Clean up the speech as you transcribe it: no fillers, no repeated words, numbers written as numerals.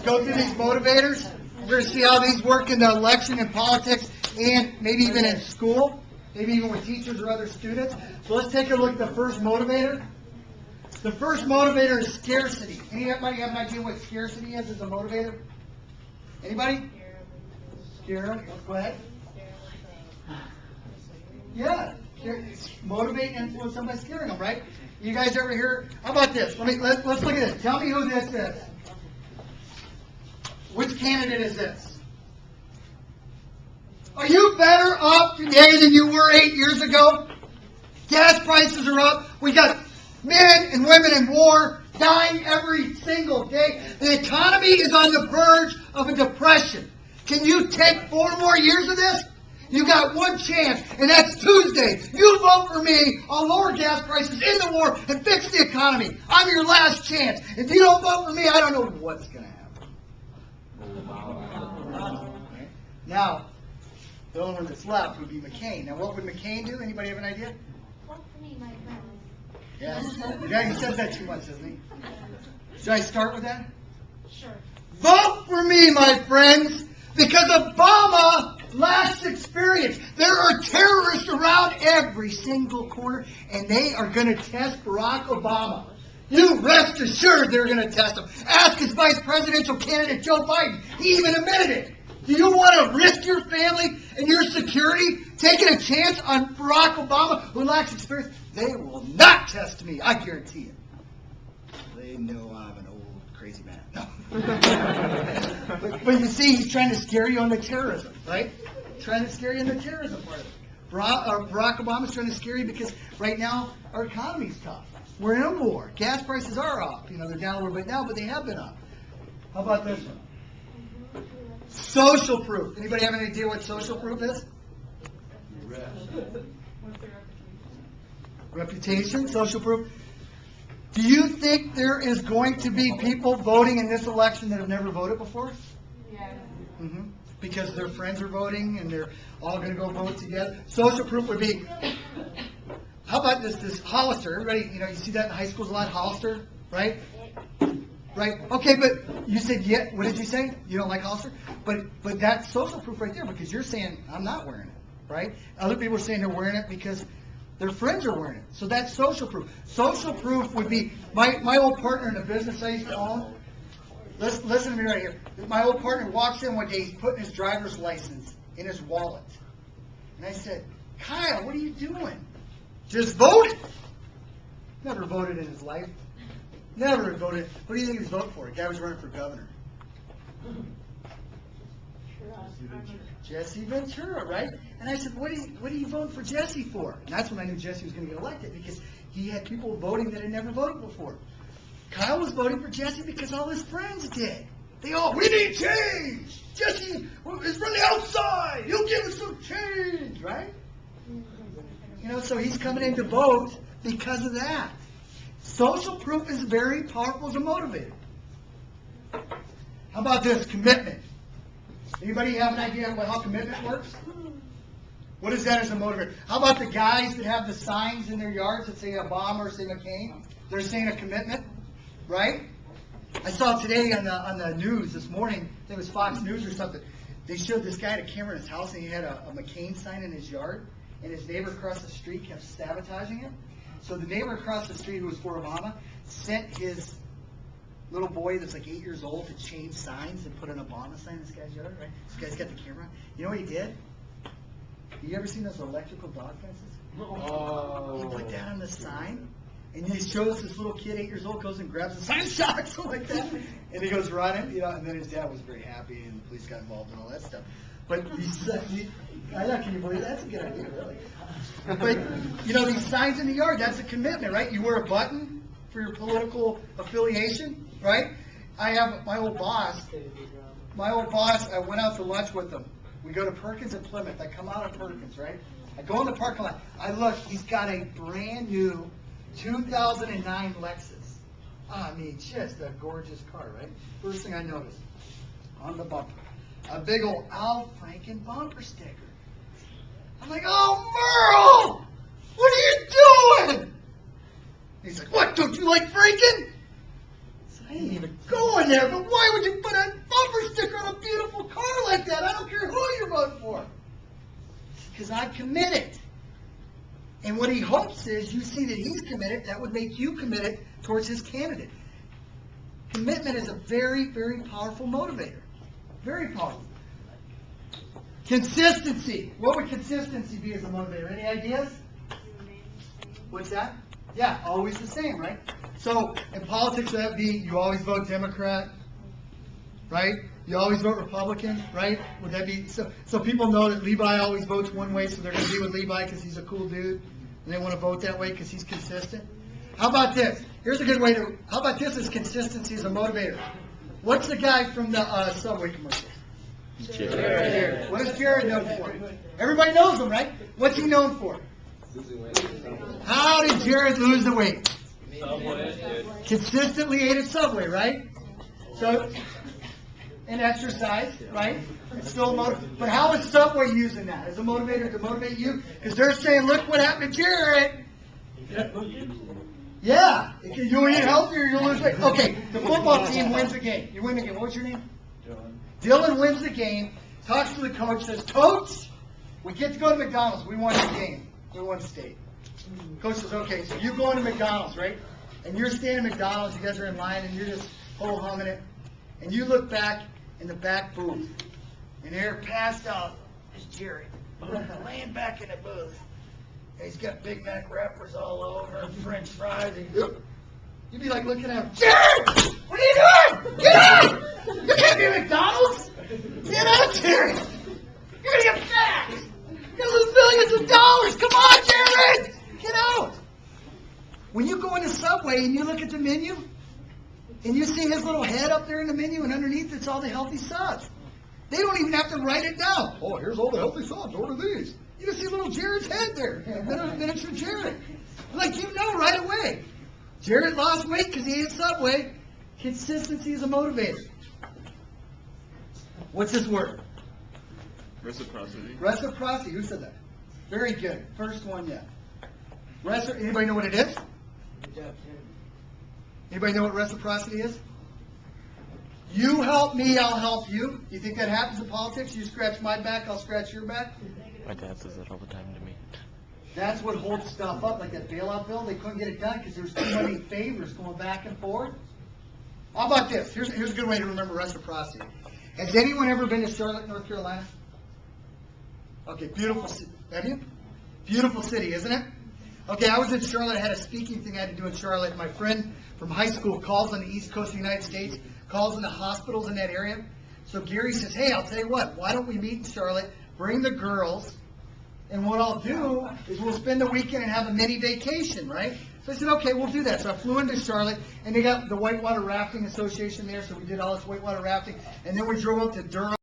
go through these motivators. We're going to see how these work in the election and politics and maybe even in school, maybe even with teachers or other students. So let's take a look at the first motivator. The first motivator is scarcity. Anybody have an idea what scarcity is as a motivator? Anybody? Scare them. Go ahead. Yeah. Motivate and influence them by scaring them, right? You guys ever hear? How about this? Let's look at this. Tell me who this is. Which candidate is this? Are you better off today than you were 8 years ago? Gas prices are up. We got men and women in war dying every single day. The economy is on the verge of a depression. Can you take 4 more years of this? You got one chance, and that's Tuesday. You vote for me, I'll lower gas prices, end the war, and fix the economy. I'm your last chance. If you don't vote for me, I don't know what's going to happen. Now, the only one that's left would be McCain. Now, what would McCain do? Anybody have an idea? Vote for me, my friend. Yes. Yeah, he says that too much, doesn't he? Should I start with that? Sure. Vote for me, my friends, because Obama lacks experience. There are terrorists around every single corner, and they are going to test Barack Obama. You rest assured they're going to test him. Ask his vice presidential candidate, Joe Biden. He even admitted it. Do you want to risk your family and your security taking a chance on Barack Obama, who lacks experience? They will not test me, I guarantee it. They know I'm an old, crazy man. No. but you see, he's trying to scare you on the terrorism, right? Trying to scare you on the terrorism part of it. Barack Obama's trying to scare you because right now our economy's tough. We're in a war. Gas prices are up. They're down a little bit now, but they have been up. How about this one? Social proof. Anybody have any idea what social proof is? Reputation, social proof. Do you think there is going to be people voting in this election that have never voted before? Yeah. Mm-hmm. Because their friends are voting and they're all going to go vote together. Social proof would be, how about this Hollister? Everybody, you see that in high schools a lot, Hollister, right? Right. Okay, but you said, yeah, what did you say? You don't like Hollister? But that's social proof right there because you're saying, I'm not wearing it, right? Other people are saying they're wearing it because their friends are wearing it. So that's social proof. Social proof would be, my old partner in the business I used to own, listen to me right here. My old partner walks in one day, he's putting his driver's license in his wallet. And I said, Kyle, what are you doing? Just voted. Never voted in his life. Never voted. What do you think he was voting for? A guy was running for governor. Jesse Ventura, right? And I said, what are you voting for Jesse for? And that's when I knew Jesse was going to get elected because he had people voting that had never voted before. Kyle was voting for Jesse because all his friends did. We need change! Jesse is from the outside! He'll give us some change, right? So he's coming in to vote because of that. Social proof is very powerful as a motivator. How about this? Commitment. Anybody have an idea how commitment works? What is that as a motivator? How about the guys that have the signs in their yards that say Obama or say McCain? They're saying a commitment, right? I saw today on the news this morning, I think it was Fox News or something, they showed this guy had a camera in his house and he had a McCain sign in his yard, and his neighbor across the street kept sabotaging it. So the neighbor across the street who was for Obama sent his little boy that's like 8 years old to change signs and put an Obama sign in this guy's yard, right? This guy's got the camera. You know what he did? You ever seen those electrical dog fences? Oh. He put that on the sign, and he shows this little kid, 8 years old, goes and grabs the sign, shocks him like that, and he goes running, and then his dad was very happy, and the police got involved and all that stuff. But can you believe that? That's a good idea, really. But, these signs in the yard, that's a commitment, right? You wear a button for your political affiliation, right? I have my old boss, I went out to lunch with him. We go to Perkins and Plymouth. I come out of Perkins, right? I go in the parking lot. I look, he's got a brand new 2009 Lexus. Just a gorgeous car, right? First thing I noticed, on the bumper, a big old Al Franken bumper sticker. I'm like, oh, Merle! What are you doing? He's like, what, don't you like Franken? I said, I ain't even going there, but why would you put a not committed. And what he hopes is you see that he's committed, that would make you committed towards his candidate. Commitment is a very, very powerful motivator. Very powerful. Consistency. What would consistency be as a motivator? Any ideas? What's that? Yeah, always the same, right? So in politics, that'd be you always vote Democrat, right? You always vote Republican, right? Would that be so people know that Levi always votes one way, so they're going to be with Levi because he's a cool dude, and they want to vote that way because he's consistent. How about this? Here's a good way to. How about this as consistency as a motivator? What's the guy from the Subway commercial? Jared. What is Jared known for? Everybody knows him, right? What's he known for? How did Jared lose the weight? Subway. Consistently ate at Subway, right? So, and exercise, right? It's still a motivator. But how is Subway using that as a motivator to motivate you? Because they're saying, look what happened to Jared. Yeah. You'll eat healthier, you'll lose weight. Okay, the football team wins the game. You win the game. What's your name? Dylan wins the game, talks to the coach, says, Coach, we get to go to McDonald's. We won the game. We won state. Coach says, okay, so you go into McDonald's, right? And you're standing at McDonald's, you guys are in line, and you're just ho-humming it. And you look back in the back booth, and there passed out is Jerry, laying back in the booth. And he's got Big Mac wrappers all over, French fries, and you'd be like looking at him, Jerry, what are you doing? Get out! You can't be at McDonald's! Get out, Jerry! You're gonna get fat! You're gonna lose millions of dollars! Come on, Jerry! Get out! When you go into Subway and you look at the menu, and you see his little head up there in the menu, and underneath it's all the healthy subs. They don't even have to write it down. Oh, here's all the healthy subs. Order these. You just see little Jared's head there. Miniature Jared. Like, you know right away. Jared lost weight because he ate Subway. Consistency is a motivator. What's this word? Reciprocity. Reciprocity. Who said that? Very good. First one, yeah. Anybody know what it is? Anybody know what reciprocity is? You help me, I'll help you. You think that happens in politics? You scratch my back, I'll scratch your back? My dad says that all the time to me. That's what holds stuff up, like that bailout bill. They couldn't get it done because there was too many favors going back and forth. How about this? Here's a good way to remember reciprocity. Has anyone ever been to Charlotte, North Carolina? Okay, beautiful city. Have you? Beautiful city, isn't it? Okay, I was in Charlotte. I had a speaking thing I had to do in Charlotte. My friend from high school calls on the East Coast of the United States, calls in the hospitals in that area. So Gary says, hey, I'll tell you what, why don't we meet in Charlotte, bring the girls, and what I'll do is we'll spend the weekend and have a mini vacation, right? So I said, okay, we'll do that. So I flew into Charlotte, and they got the Whitewater Rafting Association there, so we did all this whitewater rafting, and then we drove up to Durham.